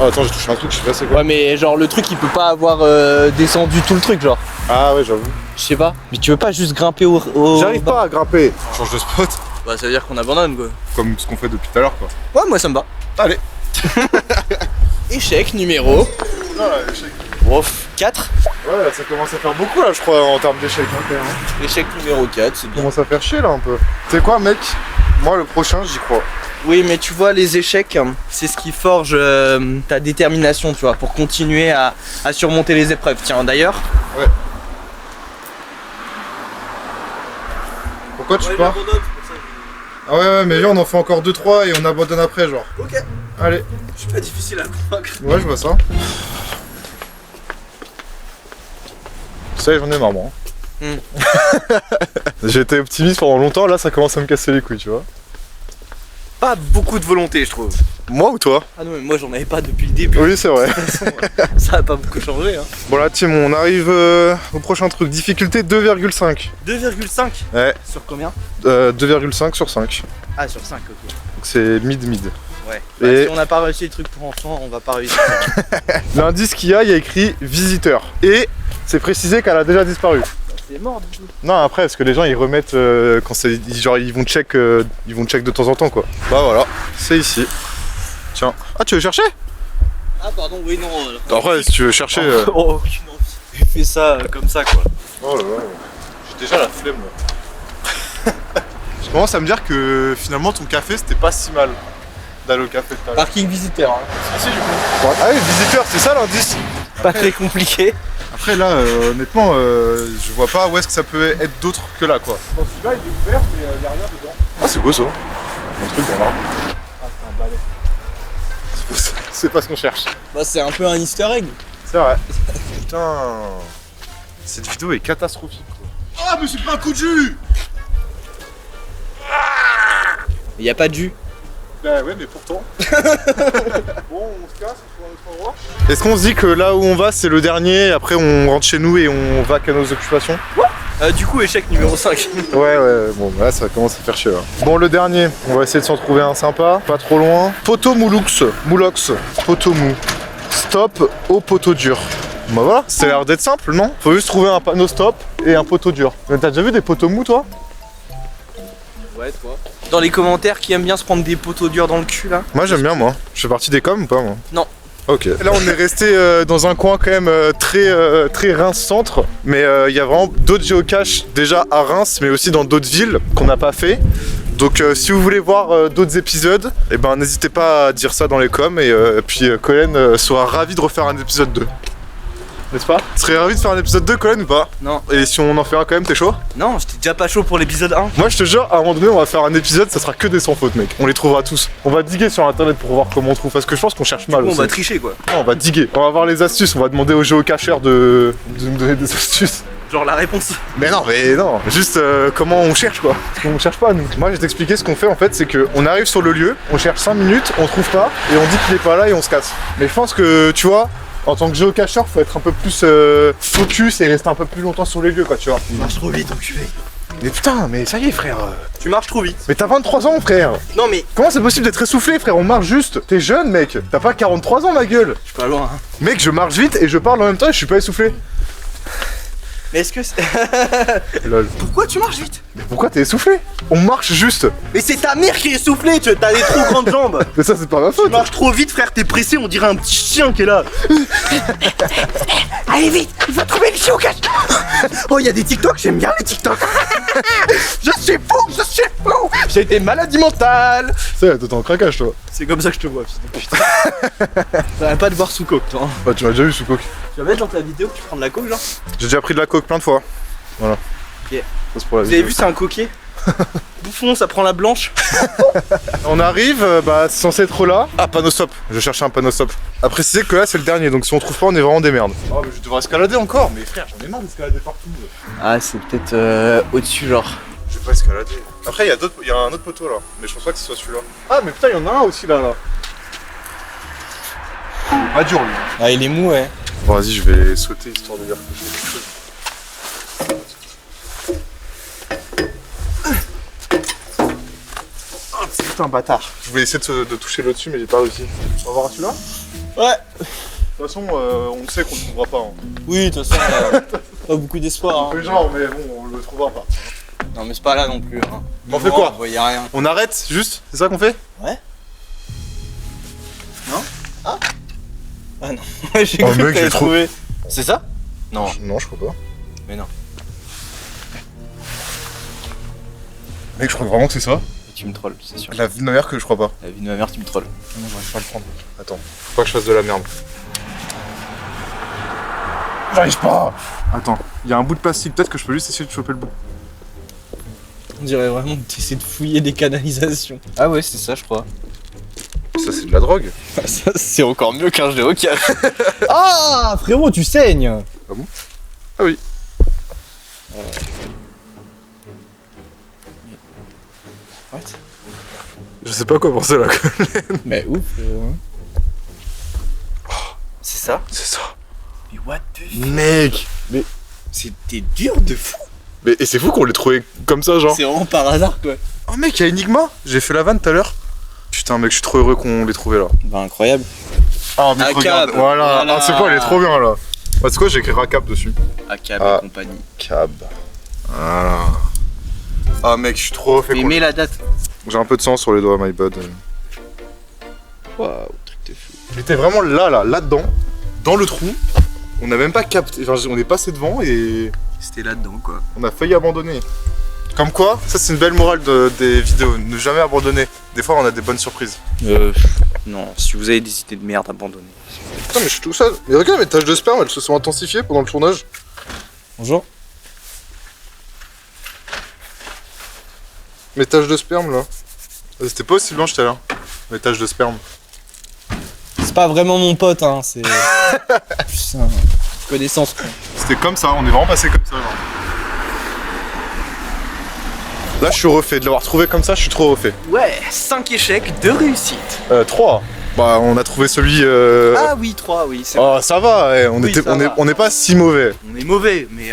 Oh, attends, j'ai touché un truc, je sais pas c'est quoi. Ouais, mais genre le truc, il peut pas avoir descendu tout le truc, genre. Ah, ouais, j'avoue. Je sais pas. Mais tu veux pas juste grimper au. J'arrive pas à grimper. Change de spot. Bah, ça veut dire qu'on abandonne, quoi. Comme ce qu'on fait depuis tout à l'heure, quoi. Ouais, moi ça me va. Allez. Échec numéro. Non, là, échec. Ouf, 4. Ouais, ça commence à faire beaucoup là, je crois, en termes d'échecs. Hein. Échec numéro 4, c'est Ça bien. commence à faire chier là un peu. Tu sais quoi, mec? Moi, le prochain, j'y crois. Oui, mais tu vois, les échecs, c'est ce qui forge ta détermination, tu vois, pour continuer à surmonter les épreuves. Tiens, d'ailleurs. Ouais. Pourquoi tu pars? Ah ouais, mais viens, on en fait encore 2-3 et on abandonne après, genre. Ok. Allez. Je suis pas difficile à convaincre. Ouais, je vois ça. Ça y est, j'en ai marre, moi. J'ai été optimiste pendant longtemps, là, ça commence à me casser les couilles, tu vois. Pas beaucoup de volonté, je trouve. Moi ou toi? Ah non, mais moi j'en avais pas depuis le début. Oui, c'est vrai. Ça a pas beaucoup changé, hein. Bon, là, Tim, on arrive au prochain truc. Difficulté 2,5. 2,5 Ouais. sur combien? 2,5 sur 5. Ah, sur 5, ok. Donc c'est mid-mid. Ouais. Et- Si on n'a pas réussi le truc pour enfants, on va pas réussir. L'indice qu'il y a écrit visiteur. Et c'est précisé qu'elle a déjà disparu. C'est mort du coup. Non, après, parce que les gens ils remettent quand c'est. Genre ils vont check de temps en temps quoi. Bah voilà, c'est ici. Tiens. Ah, tu veux chercher? Ah, pardon, oui, non. Après, si tu veux chercher. Oh, aucune envie. J'ai fait ça comme ça, quoi. Oh là là. J'ai déjà la flemme là. Je commence à me dire que finalement ton café c'était pas si mal d'aller au café tout à l'heure. Parking visiteur, hein. Si, du coup. Ah oui, visiteur, c'est ça l'indice. Pas très compliqué. Après là, honnêtement, je vois pas où est-ce que ça peut être d'autre que là quoi. Bon, celui-là il est ouvert mais il y a rien dedans. Ah, c'est beau ça. Un truc dans l'arbre. Ah, c'est un balai. C'est pas ce qu'on cherche. Bah, c'est un peu un easter egg. C'est vrai. Putain. Cette vidéo est catastrophique quoi. Ah, mais c'est pas un coup de jus. Il y a pas de jus. Bah ouais, mais pourtant. Bon, on se casse, on trouve un autre endroit. Est-ce qu'on se dit que là où on va c'est le dernier, après on rentre chez nous et on va qu'à nos occupations? Du coup, échec numéro 5. Ouais, bon là ça commence à faire chier là. Bon, le dernier, on va essayer de s'en trouver un sympa, pas trop loin. Poteau Moulox, poteau mou. Stop au poteau dur. Bah voilà, ça a l'air d'être simple, non? Faut juste trouver un panneau stop et un poteau dur. Mais t'as déjà vu des poteaux mous toi? Ouais, toi. Dans les commentaires, qui aiment bien se prendre des poteaux durs dans le cul là? Moi j'aime bien moi. Je fais partie des coms ou pas moi? Non. Ok. Là on est resté dans un coin quand même très Reims centre, mais il y a vraiment d'autres géocaches déjà à Reims, mais aussi dans d'autres villes qu'on n'a pas fait. Donc si vous voulez voir d'autres épisodes, eh ben n'hésitez pas à dire ça dans les coms et puis Colin sera ravi de refaire un épisode 2. N'est-ce pas? Tu serais ravi de faire un épisode 2 Colin ou pas? Non. Et si on en fait un quand même, t'es chaud? Non, j'étais déjà pas chaud pour l'épisode 1. Moi je te jure, à un moment donné on va faire un épisode, ça sera que des sans faute mec. On les trouvera tous. On va diguer sur internet pour voir comment on trouve, parce que je pense qu'on cherche mal On aussi. va tricher quoi. Non, on va diguer. On va voir les astuces, on va demander aux géocacheurs de nous donner des astuces. Genre la réponse. Mais non, juste comment on cherche quoi. Parce qu'on cherche pas nous. Moi je vais t'expliquer ce qu'on fait en fait, c'est qu'on arrive sur le lieu, on cherche 5 minutes, on trouve pas, et on dit qu'il est pas là et on se casse. Mais je pense que tu vois, en tant que géocacheur, faut être un peu plus focus et rester un peu plus longtemps sur les lieux quoi, tu vois. Tu marches trop vite, enculé. Mais putain, mais ça y est frère. Tu marches trop vite. Mais t'as 23 ans frère. Non mais. Comment c'est possible d'être essoufflé frère? On marche juste. T'es jeune mec. T'as pas 43 ans ma gueule. Je suis pas loin. Hein. Mec, je marche vite et je parle en même temps et je suis pas essoufflé. Mais est-ce que c'est... Lol. Pourquoi tu marches vite? Mais pourquoi t'es essoufflé? On marche juste. Mais c'est ta mère qui est essoufflée, t'as des trop grandes jambes. Mais ça c'est pas ma Tu faute. marches trop vite frère, t'es pressé, on dirait un petit chien qui est là. Allez vite, il faut trouver le chien au cache. Oh il y a des TikTok, j'aime bien les TikTok. Je suis fou. J'ai des maladies mentales. Ça, toi t'es en craquage toi. C'est comme ça que je te vois, fils de putain. T'arrêtes pas de boire sous coke, toi. Hein. Bah tu m'as déjà vu sous coke. Tu vas mettre dans ta vidéo que tu prends de la coke, genre? J'ai déjà pris de la coke plein de fois. Voilà. Ok. Ça, c'est pour la Vous avez vidéo. vu, c'est un coquet. Bouffon, ça prend la blanche. On arrive, bah c'est censé être là. Ah, panneau stop. Je cherchais un panneau stop. À préciser que là c'est le dernier, donc si on trouve pas, on est vraiment des merdes. Oh, mais je devrais escalader encore. Mais frère, j'en ai marre d'escalader partout. Ah, c'est peut-être au-dessus, genre. Je vais pas escalader. Après, il y a un autre poteau là, mais je pense pas que ce soit celui-là. Ah, mais putain, il y en a un aussi là. Pas dur lui. Ah, il est mou, ouais. Bon, vas-y, je vais sauter histoire de dire que je fais quelque chose. Oh, putain, bâtard. Je voulais essayer de toucher le dessus, mais j'ai pas réussi. On va voir celui-là? Ouais. De toute façon, on sait qu'on le trouvera pas. Hein. Oui, de toute façon, pas beaucoup d'espoir. Hein. Mais genre, mais bon, on le trouvera pas. Non, mais c'est pas là non plus. Hein. On fait quoi? On voyait rien. On arrête juste? C'est ça qu'on fait? Ouais. Non? Ah non. J'ai Oh, cru mec, que t'avais j'ai trop- trouvé. C'est ça? Non. Non, je crois pas. Mais non. Mec, je crois vraiment que c'est ça. Tu me trolles, c'est sûr. La vie de ma mère que je crois pas. La vie de ma mère, tu me trolles. Non, j'arrive pas à le prendre. Attends, faut pas que je fasse de la merde. J'arrive pas. Attends, il y a un bout de plastique, peut-être que je peux juste essayer de choper le bout. On dirait vraiment que t'essaies de fouiller des canalisations. Ah ouais, c'est ça, je crois. Ça, c'est de la drogue. Ça, c'est encore mieux qu'un géocache. Ah, frérot, tu saignes. Ah bon? Ah oui. What? Je sais pas quoi penser là. Mais ouf, frérot. C'est ça? C'est ça. Mais what the Mec. C'était dur de fou. Mais et c'est fou qu'on l'ait trouvé comme ça, genre. C'est vraiment par hasard, quoi. Oh mec, il y a Enigma. J'ai fait la vanne tout à l'heure. Putain, mec, je suis trop heureux qu'on l'ait trouvé là. Bah, incroyable. Ah, mais Acab. regarde. Voilà. Ah, c'est quoi, elle est trop bien là. Bah, c'est quoi, j'ai écrit Acab dessus. Acab Ah. et compagnie. Cab. Voilà. Ah, mec, je suis trop refait. Mais mets la date. J'ai un peu de sang sur les doigts, my bad. Waouh, truc de fou. Il était vraiment là-dedans, dans le trou. On n'a même pas capté. Enfin, on est passé devant et C'était là-dedans, quoi. on a failli abandonner. Comme quoi, ça c'est une belle morale des vidéos. Ne jamais abandonner. Des fois, on a des bonnes surprises. Non, si vous avez des idées de merde, abandonnez. Putain, mais je suis tout seul. Mais regarde, mes taches de sperme, elles se sont intensifiées pendant le tournage. Bonjour. Mes taches de sperme là. C'était pas aussi blanche tout à l'heure. Mes taches de sperme. C'est pas vraiment mon pote, hein, c'est. Plus un connaissance, quoi. C'était comme ça, on est vraiment passé comme ça. Genre. Là, je suis refait. De l'avoir trouvé comme ça, je suis trop refait. Ouais, 5 échecs, 2 réussites. 3. Bah, on a trouvé celui. Ah oui, 3, oui, c'est Oh, ça va, ouais. On Oui, était, ça va. on n'est pas si mauvais. On est mauvais, mais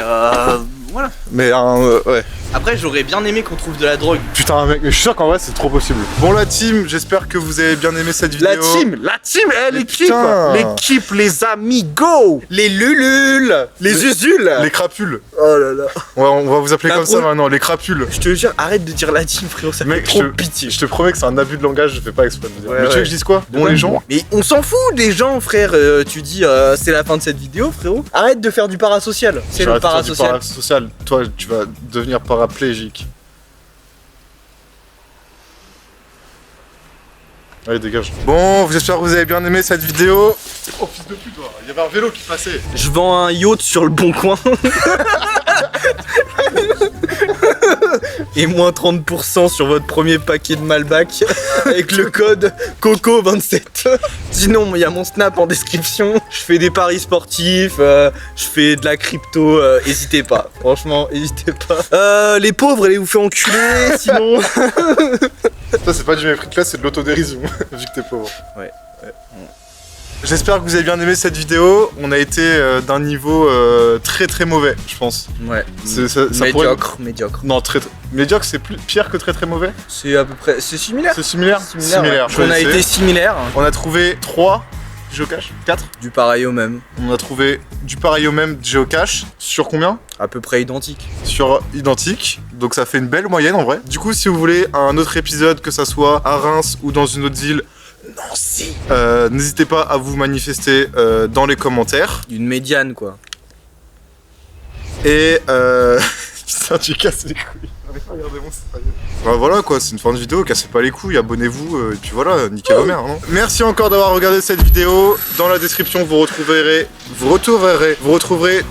voilà. Mais ouais. Après, j'aurais bien aimé qu'on trouve de la drogue. Putain, mec, mais je suis sûr qu'en vrai, c'est trop possible. Bon, la team, j'espère que vous avez bien aimé cette vidéo. l'équipe, putain. l'équipe, les amigos, les lulules, les usules. Les crapules. Oh là là. On va vous appeler La comme ça pro- maintenant, les crapules. Je te jure, arrête de dire la team, frérot, ça Mec, fait trop pitié. Je te promets que c'est un abus de langage, je fais pas exprès de le dire. Ouais, mais tu veux ouais. que je dise quoi? Bon, les gens. Mais on s'en fout des gens, frère. Tu dis c'est la fin de cette vidéo, frérot. Arrête de faire du parasocial. C'est le J'arrête de faire du parasocial. parasocial. Toi, tu vas devenir paraplégique. Allez, dégage. Bon, j'espère que vous avez bien aimé cette vidéo. Oh, fils de pute, toi. Il y avait un vélo qui passait. Je vends un yacht sur le bon coin. Et moins 30% sur votre premier paquet de Malbac avec le code COCO27. Sinon, il y a mon Snap en description. Je fais des paris sportifs, je fais de la crypto. Hésitez pas, franchement, hésitez pas. Les pauvres, allez vous faire enculer. Sinon, Ça, c'est pas du mépris de classe, c'est de l'autodérision, vu que t'es pauvre. Ouais. J'espère que vous avez bien aimé cette vidéo. On a été d'un niveau très très mauvais, je pense. ouais. Ça Médiocre, médiocre. Non, médiocre, c'est plus pire que très très mauvais. C'est à peu près, c'est similaire. C'est similaire. Ouais. On a été similaire. On a trouvé 3 géocache? 4. Du pareil au même, On a trouvé du pareil au même géocache. Sur combien? à peu près identique. Sur identique, donc ça fait une belle moyenne en vrai. Du coup, si vous voulez un autre épisode, que ça soit à Reims ou dans une autre ville, Nancy, n'hésitez pas à vous manifester dans les commentaires. Une médiane quoi. Et putain, tu casses les couilles. Regardez mon sérieux. Bah voilà quoi, c'est une fin de vidéo, cassez pas les couilles, abonnez-vous, et puis voilà, niquez vos mères, non? Merci encore d'avoir regardé cette vidéo. Dans la description, vous retrouverez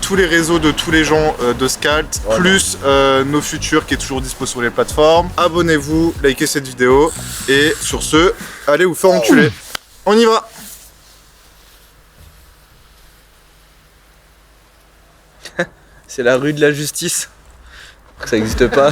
tous les réseaux de tous les gens de Scalt, plus nos futurs qui est toujours dispo sur les plateformes. Abonnez-vous, likez cette vidéo, et sur ce, allez vous faire enculer. On y va! C'est la rue de la justice. Ça existe pas.